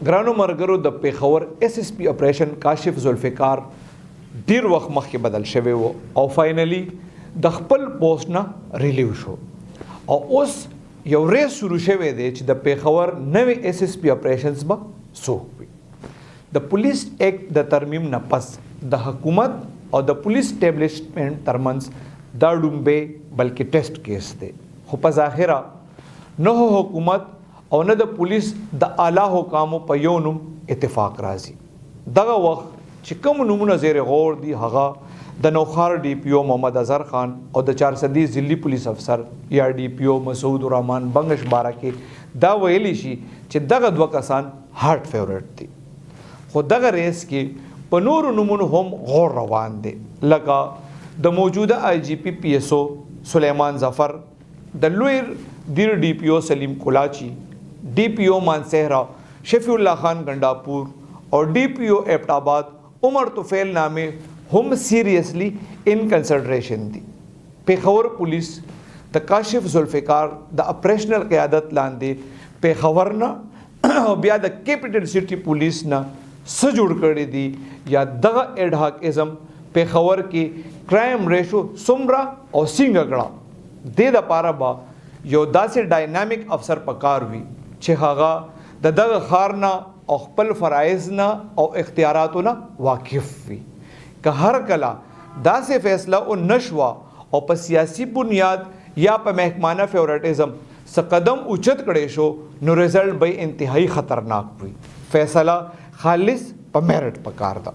ګرانو مرګرو د پیښور اس اس پی اپریشن کاشف ذوالفقار ډیر وخت مخکې بدل شوی و او فاینلی د خپل پوسټ نه ریلیو شو او اوس یو ریس شروع شوی دی چې د پیښور نوې اس اس پی اپریشنز به څوک وي. د پولیس ایکټ د ترمیم نه پس د حکومت او د پولیس اسټیبلیشمنټ ترمنځ دا ډومبې بلکې ټیسټ کیس دی، خو په ظاهره نه حکومت او نه د پولیس د اعلی حکامو په یو نوم اتفاق راځي. دغه وخت چې کوم نومونه زیر غور دي هغه د نوخار ډي پی او محمد اظهر خان او د 430 ضلعي پولیس افسر یا ډي پی او مسعود الرحمن بنگش باره کې دا ویلی شي چې دغه دوه کسان هارت فیورټ دي. خو دغه ریس کې په نورو نومونو هم غور روان دی، لکه د موجوده آی جی پی پی ایس او سلیمان ظفر، د لویر دیر ډي پی او سلیم کولاچی، D P O Mansehra शफीउल्लाह खान गंडापुर और D P O Abbottabad उमर तुफैल नामे हम seriously in consideration the. Peshawar police the Kashif Zulfikar the operational क़यादत लांदे पेखावर ना बिया द कैपिटल सिटी पुलिस ना सजुड़ कर दी या दगा एडहाकिज़म पेखावर की क्राइम रेशो सुमरा और सिंगगड़ा दे द पारा बा यो दासे डायनामिक अफसर पकार हुई چې هغه د دغه ښار نه او خپل فرایض نه او اختیاراتو نه واقف وي. که هر کله داسې فیصله او نشوه او په سیاسي بنیاد یا په محکمانه فیورټیزم څه قدم اوچت کړی شو نو رزلټ به انتهایی خطرناک وي. فیصله خالص په میرټ پکار ده.